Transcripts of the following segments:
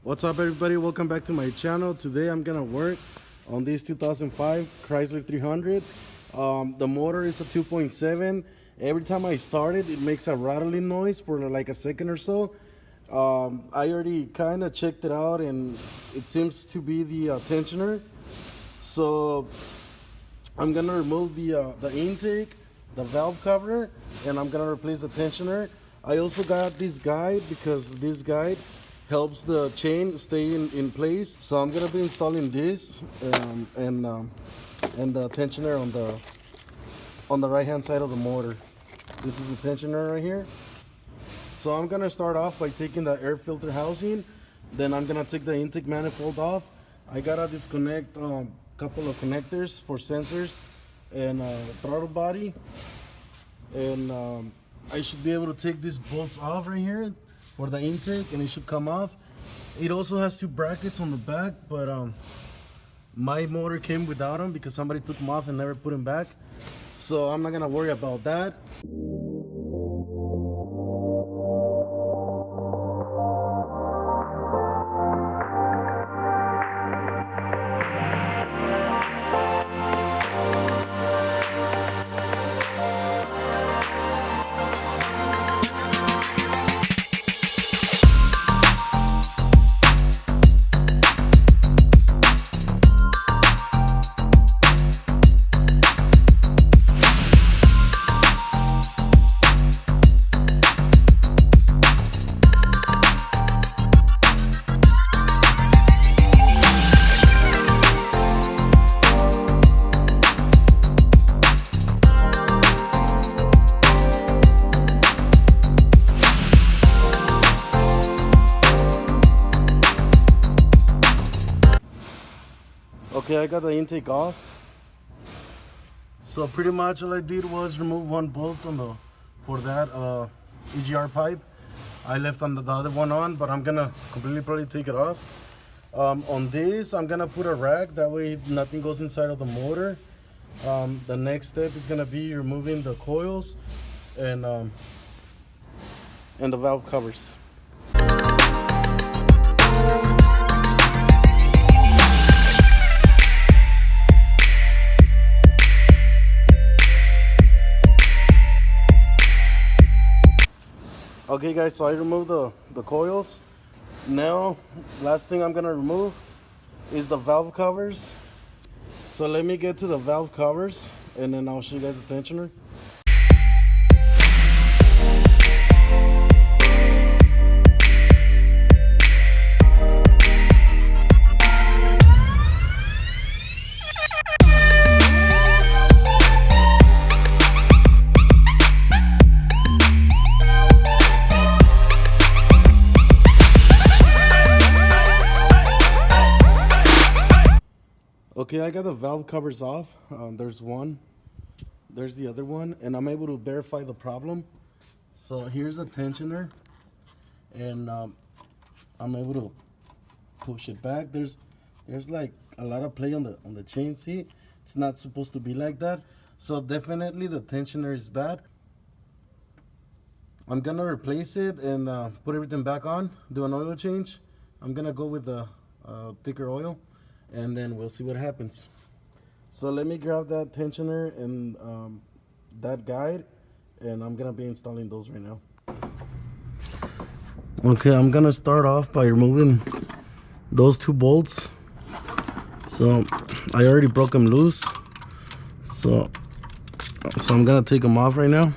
What's up, everybody? Welcome back to my channel. Today I'm gonna work on this 2005 Chrysler 300. The motor is a 2.7. Every time I start it, it makes a rattling noise for like a second or so. I already kind of checked it out, and it seems to be the tensioner. So I'm gonna remove the intake, the valve cover, and I'm gonna replace the tensioner. I also got this guide because this guide helps the chain stay in place. So I'm gonna be installing this and the tensioner on the right hand side of the motor. This is the tensioner right here. So I'm gonna start off by taking the air filter housing. Then I'm gonna take the intake manifold off. I gotta disconnect a couple of connectors for sensors and throttle body, and I should be able to take these bolts off right here for the intake, and it should come off. It also has two brackets on the back, but my motor came without them because somebody took them off and never put them back, so I'm not gonna worry about that. Okay, I got the intake off. So pretty much all I did was remove one bolt for that EGR pipe. I left the other one on, but I'm gonna completely probably take it off. On this, I'm gonna put a rack, that way nothing goes inside of the motor. The next step is gonna be removing the coils and the valve covers. Okay guys, so I removed the coils. Now, last thing I'm gonna remove is the valve covers. So let me get to the valve covers and then I'll show you guys the tensioner. Okay, I got the valve covers off. There's one, there's the other one, and I'm able to verify the problem. So here's the tensioner, and I'm able to push it back. There's like a lot of play on the chain seat. It's not supposed to be like that. So definitely the tensioner is bad. I'm gonna replace it and put everything back on, do an oil change. I'm gonna go with the thicker oil, and then we'll see what happens. So let me grab that tensioner and that guide, and I'm gonna be installing those right now. Okay, I'm gonna start off by removing those two bolts. So I already broke them loose, so I'm gonna take them off right now.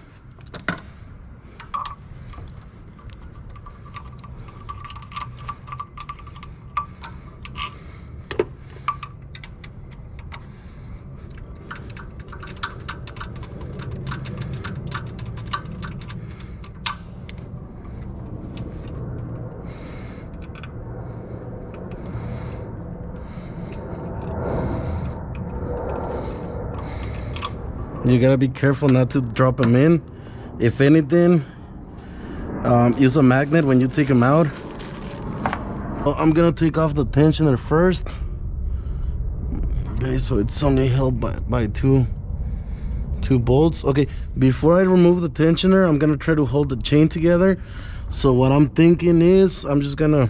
You gotta be careful not to drop them in. If anything, use a magnet when you take them out. Well, I'm gonna take off the tensioner first. Okay, so it's only held by two bolts. Okay, before I remove the tensioner, I'm gonna try to hold the chain together. So what I'm thinking is I'm just gonna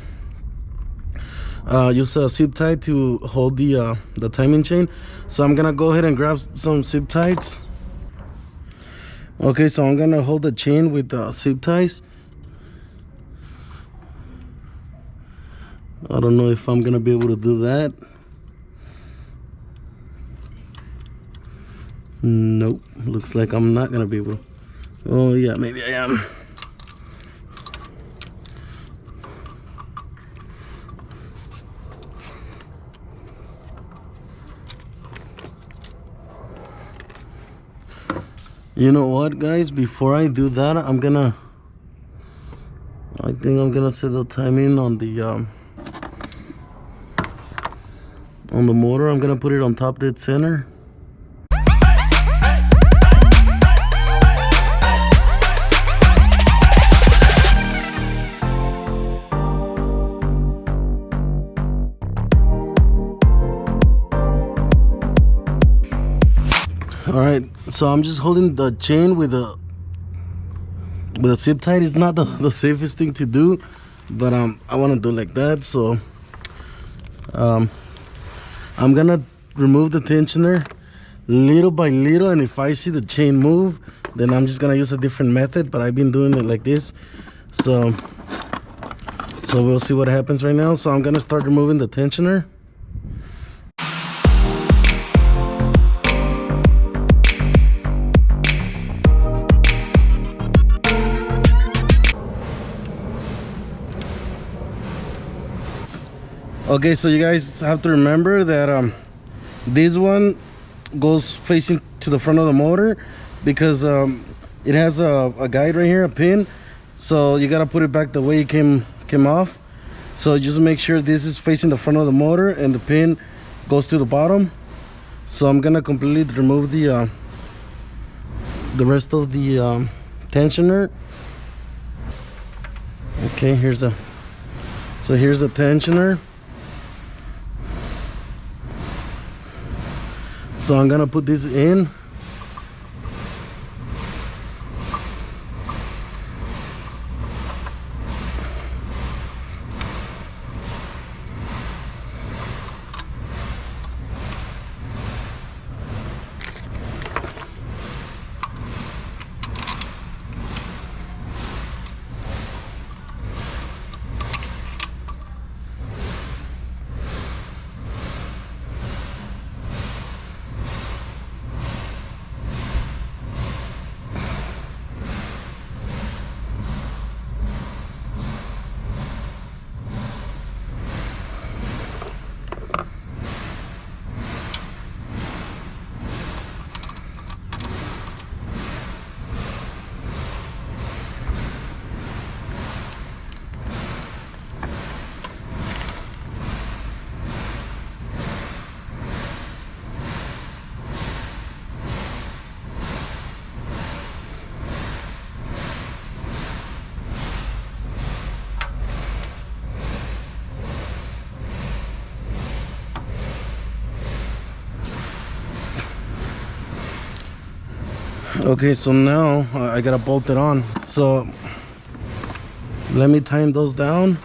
use a zip tie to hold the timing chain. So I'm gonna go ahead and grab some zip ties. Okay, so I'm gonna hold the chain with the zip ties. I don't know if I'm gonna be able to do that. Nope, looks like I'm not gonna be able to. Oh yeah, maybe I am. You know what, guys, before I do that, I think I'm gonna set the timing on the motor. I'm gonna put it on top dead center. All right, so I'm just holding the chain with a zip tie. It's not the safest thing to do, but I want to do it like that. So I'm gonna remove the tensioner little by little, and if I see the chain move, then I'm just gonna use a different method, but I've been doing it like this. So we'll see what happens right now. So I'm gonna start removing the tensioner. Okay, so you guys have to remember that this one goes facing to the front of the motor because it has a guide right here, a pin. So you gotta put it back the way it came off. So just make sure this is facing the front of the motor and the pin goes to the bottom. So I'm gonna completely remove the rest of the tensioner. Okay, here's the tensioner. So I'm gonna put this in. Okay, so now I gotta bolt it on. So let me tighten those down.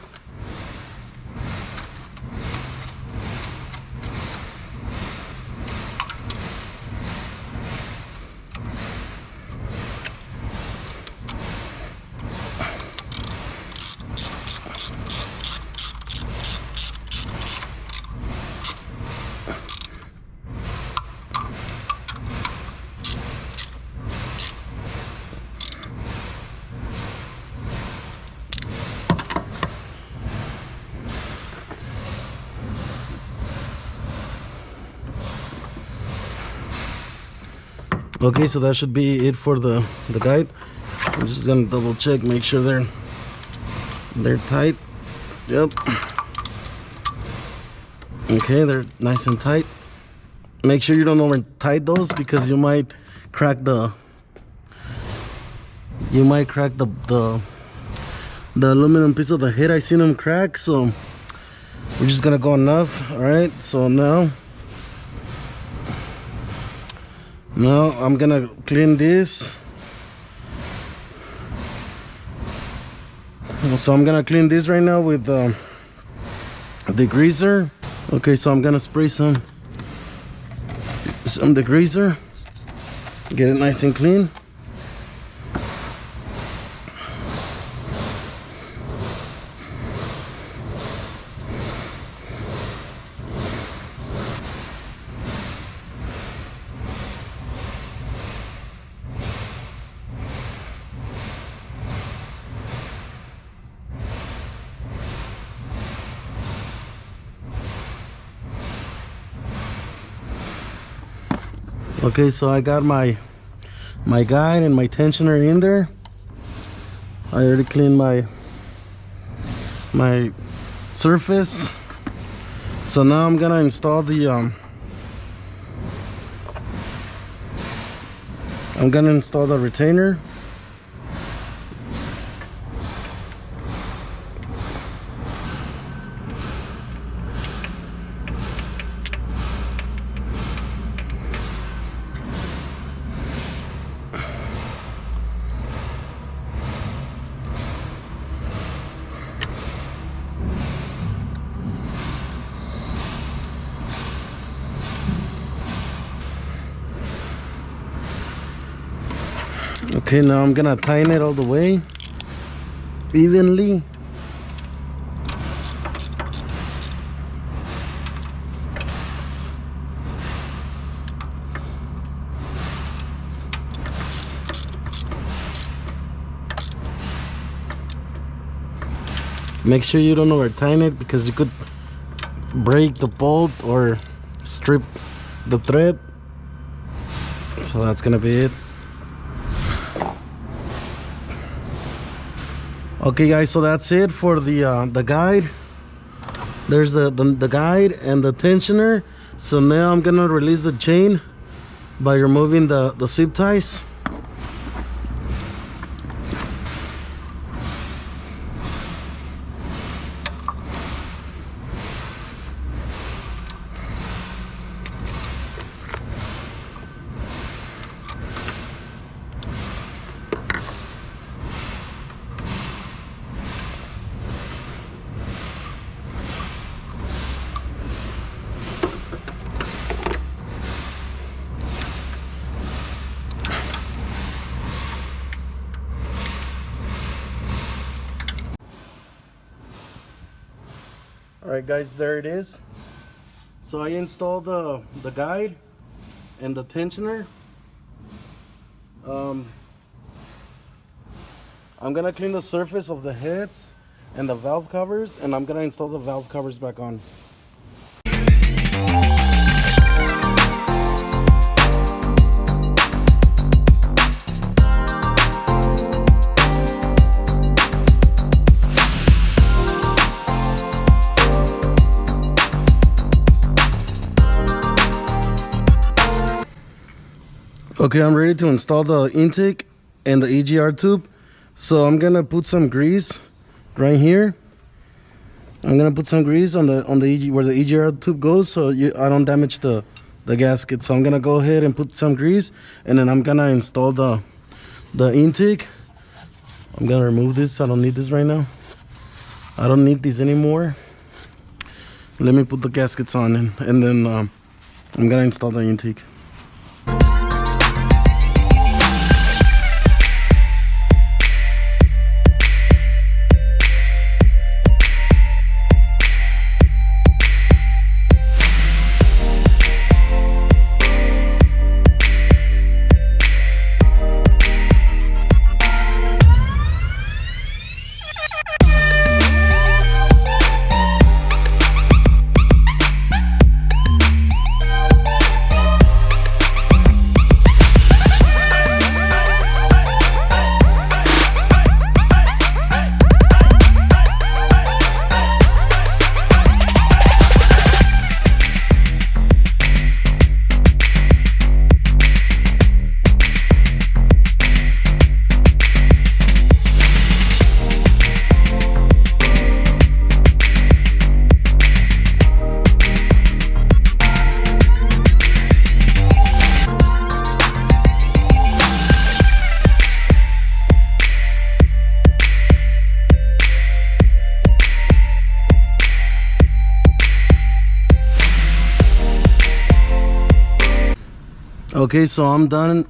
Okay, so that should be it for the guide. I'm just gonna double check, make sure they're tight. Yep. Okay, they're nice and tight. Make sure you don't over tight those because you might crack the aluminum piece of the head. I seen them crack, so we're just gonna go enough. All right, so now I'm gonna clean this. So I'm gonna clean this right now with degreaser. Okay, so I'm gonna spray some degreaser, get it nice and clean. Okay, so I got my guide and my tensioner in there. I already cleaned my surface. So now I'm gonna install the retainer. Okay, now I'm gonna tighten it all the way evenly. Make sure you don't over tighten it because you could break the bolt or strip the thread. So that's gonna be it. Okay guys, so that's it for the guide. There's the guide and the tensioner. So now I'm gonna release the chain by removing the zip ties. Alright guys, there it is. So I installed the guide and the tensioner. I'm gonna clean the surface of the heads and the valve covers, and I'm gonna install the valve covers back on. Okay, I'm ready to install the intake and the EGR tube. So I'm gonna put some grease right here. I'm gonna put some grease on the where the EGR tube goes, so I don't damage the gasket. So I'm gonna go ahead and put some grease, and then I'm gonna install the intake. I'm gonna remove this. I don't need this right now. I don't need these anymore. Let me put the gaskets on, and then I'm gonna install the intake. Okay, so I'm done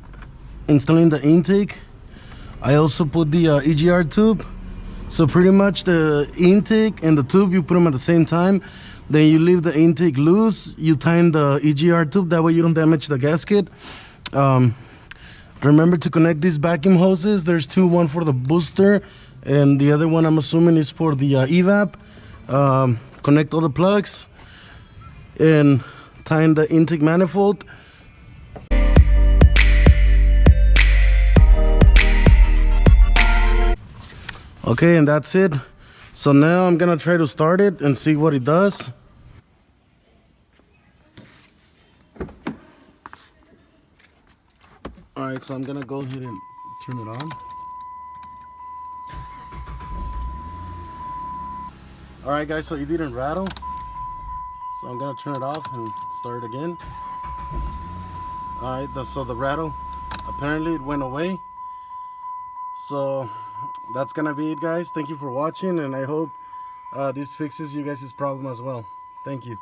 installing the intake. I also put the EGR tube. So pretty much the intake and the tube, you put them at the same time. Then you leave the intake loose. You tighten the EGR tube. That way you don't damage the gasket. Remember to connect these vacuum hoses. There's two, one for the booster and the other one I'm assuming is for the evap. Connect all the plugs and tighten the intake manifold. Okay, and that's it. So now I'm gonna try to start it and see what it does. All right, so I'm gonna go ahead and turn it on. All right, guys, so it didn't rattle. So I'm gonna turn it off and start it again. All right, so the rattle, apparently it went away. So that's gonna be it, guys. Thank you for watching, and I hope this fixes you guys' problem as well. Thank you.